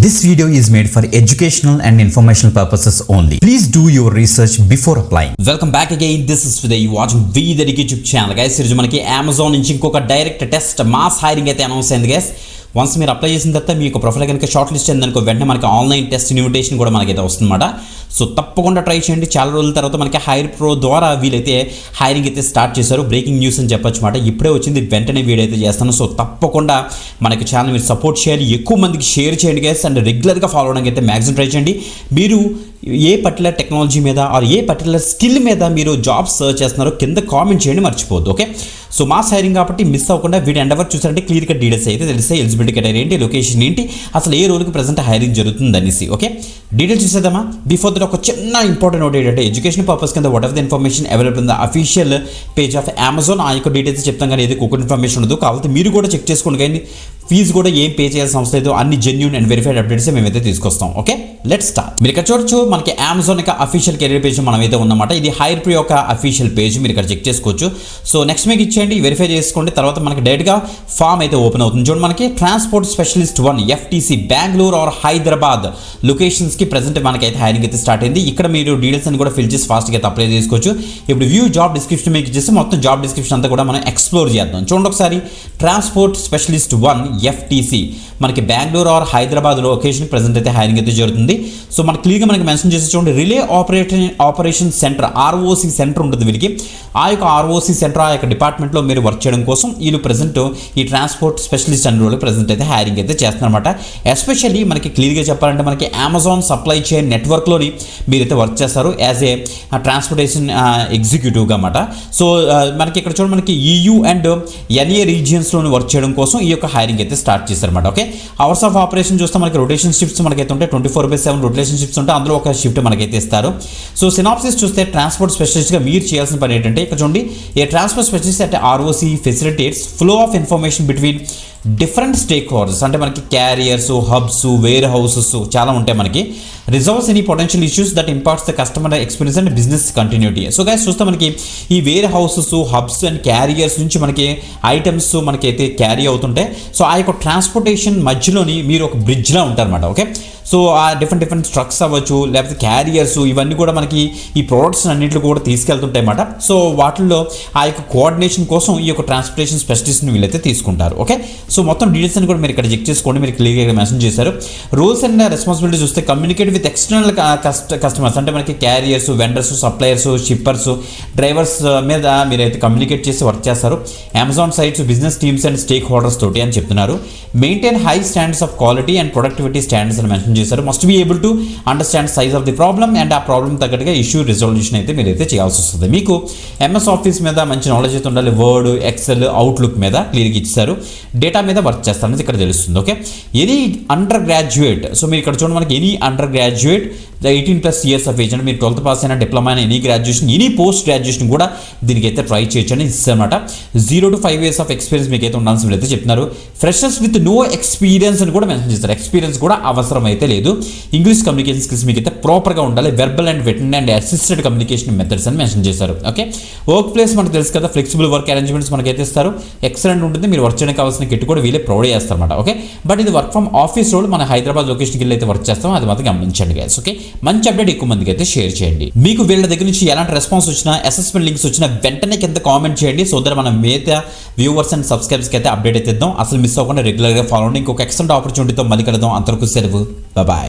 This video is made for educational and informational purposes only. Please do your research before applying. Welcome back again. This is Vidya. You watching Vidya YouTube channel, guys. ఈరోజు మనకి Amazon నుంచి ఇంకొక direct test mass hiring అయితే announce అయింది, guys. Once మీరు apply చేసిన తర్వాత మీ యొక్క ప్రొఫైల్ కనుక షార్ట్ లిస్ట్ అయిందనుకో వెంటనే మనకి ఆన్లైన్ టెస్ట్ ఇన్విటేషన్ కూడా మనకైతే వస్తుందన్నమాట. సో తప్పకుండా ట్రై చేయండి. చాలా రోజుల తర్వాత మనకి హైర్ ప్రో ద్వారా వీలైతే హైరింగ్ అయితే స్టార్ట్ చేశారు. బ్రేకింగ్ న్యూస్ అని చెప్పొచ్చు మాట. ఇప్పుడే వచ్చింది, వెంటనే వీడియో అయితే చేస్తాను. సో తప్పకుండా మనకి ఛానల్ మీరు సపోర్ట్ చేయాలి, ఎక్కువ మందికి షేర్ చేయండి గైస్, అండ్ రెగ్యులర్గా ఫాలో అవడానికి అయితే మ్యాక్సిమం ట్రై చేయండి. మీరు ఏ పర్టికులర్ టెక్నాలజీ మీద ఆర్ ఏ పర్టికులర్ స్కిల్ మీద మీరు జాబ్ సర్చ్ చేస్తున్నారో కింద కామెంట్ చేయండి, మర్చిపోద్దు. ఓకే, సో మాస్ హైరింగ్ కాబట్టి మిస్ అవ్వకుండా వీడియో ఎండ్ వరకు చూసారంటే క్లియర్గా డీటెయిల్స్ అయితే తెలిస్తే ఎలిజిబిలిటీ క్రైటీరియా ఏంటి, లొకేషన్ ఏంటి, అసలు ఏ రోజుకి ప్రెసెంట్ హైరింగ్ జరుగుతుంది అనేసి. ఓకే, డీటెయిల్స్ చూసేద్దామా. బిఫోర్ దట్ ఒక చిన్న ఇంపార్టెంట్ నోట్ ఏంటంటే ఎడ్యుకేషన్ పర్పస్ కింద what of the information available in the official page of Amazon. ఆ యొక్క డీటెయిల్స్ చెప్తాం కానీ ఏది కుక్క ఇన్ఫర్మేషన్ ఉండదు, కాబట్టి మీరు కూడా చెక్ చేసుకోండి. కానీ ఫీజు కూడా ఏం పే చేయాల్సిన అవసరం లేదు, అన్ని జెన్యూన్ అండ్ వెరిఫైడ్ అప్డేట్స్ మేమైతే తీసుకొస్తాం. Okay, let's start. మీరు ఇక్కడ చూడొచ్చు మనకి అమెజాన్ యొక్క అఫీషియల్ కెరీర్ పేజ్ మనమైతే ఉన్నమాట. ఇది హైర్ ప్రో యొక్క అఫీషియల్ పేజ్, మీరు ఇక్కడ చెక్ చేసుకోవచ్చు. సో నెక్స్ట్ మీకు ఇచ్చేయండి, వెరిఫై చేసుకోండి. తర్వాత మనకి డైరెక్ట్గా ఫామ్ అయితే ఓపెన్ అవుతుంది. చూడండి మనకి transport specialist 1 FTC Bengaluru or Hyderabad లొకేషన్స్కి ప్రెసెంట్ మనకైతే హైరింగ్ అయితే స్టార్ట్ అయింది. ఇక్కడ మీరు డీటెయిల్స్ అని కూడా ఫిల్ చేసి ఫాస్ట్గా అయితే అప్లై చేసుకోవచ్చు. ఇప్పుడు వ్యూ జాబ్ డిస్క్రిప్షన్ మీకు ఇచ్చేసి మొత్తం జాబ్ డిస్క్రిప్షన్ అంతా కూడా మనం ఎక్స్ప్లోర్ చేద్దాం. చూడండి ఒకసారి, ట్రాన్స్పోర్ట్ స్పెషలిస్ట్ 1 FTC మనకి Bengaluru or Hyderabad location present అయితే హైరింగ్ అయితే జరుగుతుంది. సో మనకి క్లియర్గా మనకి మెన్షన్ చేసి చూడండి, relay operation centre ROC centre ఉంటుంది వీరికి. ఆ యొక్క ROC సెంటర్ ఆ యొక్క డిపార్ట్మెంట్లో మీరు వర్క్ చేయడం కోసం వీళ్ళు ప్రెసెంట్ ఈ ట్రాన్స్పోర్ట్ స్పెషలిస్ట్ అనే రోజు ప్రెసెంట్ అయితే హైరింగ్ అయితే చేస్తున్నారన్నమాట. ఎస్పెషల్లీ మనకి క్లియర్గా చెప్పాలంటే మనకి అమెజాన్ సప్లై చైన్ నెట్వర్క్లోని మీరైతే వర్క్ చేస్తారు యాజ్ ఏ ట్రాన్స్పోర్టేషన్ ఎగ్జిక్యూటివ్గా అన్నమాట. సో మనకి ఇక్కడ చూడండి మనకి EU అండ్ NA రీజియన్స్లోని వర్క్ చేయడం కోసం ఈ యొక్క హైరింగ్ అయితే స్టార్ట్ చేశారన్నమాట. ఓకే, అవర్స్ ఆఫ్ ఆపరేషన్ చూస్తే మనకి రొటేషన్ షిఫ్ట్స్ మనకైతే ఉంటాయి, 24/7 రొటేషన్ షిఫ్ట్స్ ఉంటాయి, అందులో ఒక షిఫ్ట్ మనకైతే ఇస్తారు. సో సినాప్సిస్ చూస్తే ట్రాన్స్పోర్ట్ స్పెషలిస్ట్గా మీరు చేయాల్సిన పని ఏంటంటే ఇక్కడ చూడండి, ఏ ట్రాన్స్పోర్ట్ స్పెషలిస్ట్ అంటే ROC facilitates flow of information between different stakeholders. అంటే మనకి క్యారియర్స్, హబ్స్, వేర్ హౌసెస్ చాలా ఉంటాయి మనకి. Resolves any potential issues that impacts the customer experience and business continuity. So guys చూస్తే మనకి ఈ warehouses, hubs and carriers నుంచి మనకి ఐటమ్స్ మనకైతే క్యారీ అవుతుంటాయి. సో ఆ యొక్క ట్రాన్స్పోర్టేషన్ మధ్యలోని మీరు ఒక బ్రిడ్జ్లా ఉంటారన్నమాట. ఓకే, సో ఆ డిఫరెంట్ ట్రక్స్ అవ్వచ్చు, లేకపోతే క్యారియర్స్, ఇవన్నీ కూడా మనకి ఈ ప్రోడక్ట్స్ అన్నింటిలో కూడా తీసుకెళ్తుంటాయి అన్నమాట. సో వాటిల్లో ఆ యొక్క కోఆర్డినేషన్ కోసం ఈ యొక్క ట్రాన్స్పోర్టేషన్ స్పెషలిస్ట్ని వీళ్ళైతే తీసుకుంటారు. ఓకే, సో మొత్తం డీటెయిల్స్ అని కూడా మీరు ఇక్కడ చెక్ చేసుకోండి, మీరు క్లియర్గా మెన్షన్ చేశారు. రూల్స్ అండ్ రెస్పాన్సిబిలిటీ చూస్తే కమ్యూనికేట్ విత్ ఎక్స్టర్నల్ కస్టమర్స్, అంటే మనకి carriers, vendors, suppliers, shippers, drivers మీద మీరైతే కమ్యూనికేట్ చేసి వర్క్ చేస్తారు. Amazon sites, business teams and stakeholders తోటి అని చెప్తున్నారు. Maintain high standards of quality and productivity standards అని మెన్షన్ చేశారు. Must be able to understand size of the problem and ఆ ప్రాబ్లమ్ తగ్గట్టుగా ఇష్యూ రిజల్యూషన్ అయితే మీరైతే చేయాల్సి వస్తుంది. మీకు MS ఆఫీస్ మీద మంచి నాలెడ్జ్ అయితే ఉండాలి, వర్డ్, ఎక్సెల్, అవుట్లుక్ మీద క్లియర్గా ఇచ్చారు. డేటా మీద వర్క్ చేస్తారనేది ఇక్కడ తెలుస్తుంది. Okay, any under graduate, so మీరు ఇక్కడ చూడండి మనకి any under graduate 18+ years of age, అంటే మీరు 12th పాస్ అయినా, డిప్లొమా అయినా, any graduation, any post graduation కూడా దీనికైతే ట్రై చేయొచ్చు అని ఇస్తారన్నమాట. 0 to 5 years ఆఫ్ ఎక్స్పీరియన్స్ మీకైతే ఉండాల్సి వీళ్ళైతే చెప్తున్నారు. ఫ్రెషర్స్ విత్ నో ఎక్స్పీరియన్స్ అని కూడా మెన్షన్ చేస్తారు. ఎక్స్పీరియన్స్ కూడా అవసరం అయితే లేదు. ఇంగ్లీష్ కమ్యూనికేషన్ స్కిల్స్ మీకైతే ప్రాపర్గా ఉండాలి. Verbal and written and assisted communication methods అని మెన్షన్ చేశారు. ఓకే, వర్క్ ప్లేస్ మనకు తెలుసు కదా, ఫ్లెక్సిబుల్ వర్క్ అరేంజ్మెంట్స్ మనకైతే ఇస్తారు. ఎక్సలెంట్ ఉంటుంది, మీరు వర్క్ చేయడానికి కావాల్సిన కిట్ కూడా వీళ్ళే ప్రొవైడ్ చేస్తారన్నమాట. ఓకే, బట్ ఇది వర్క్ ఫ్రమ్ ఆఫీస్ రోడ్, మన హైదరాబాద్ లొకేషన్కి వెళ్ళి అయితే వర్క్ చేస్తాం, అది మాత్రం గమనించండి గైస్. ఓకే, మంచి అప్డేట్ ఎక్కువ మందికి అయితే షేర్ చేయండి. మీకు వీళ్ళ దగ్గర నుంచి ఎలాంటి రెస్పాన్స్ వచ్చినా, అసెస్మెంట్ లింక్స్ వచ్చినా వెంటనే కింద కామెంట్ చేయండి. సో దట్ మన మిగతా వ్యూవర్స్ అండ్ సబ్స్క్రైబర్స్కి అయితే అప్డేట్ అయితే ఇద్దాం. అసలు మిస్ అవ్వకుండా రెగ్యులర్గా ఫాలో అవ్వండి. ఇంకొక ఎక్సలెంట్ ఆపర్చునిటీతో మళ్ళీ కలుద్దాం. అంతవరకు సెలవు, బాయ్.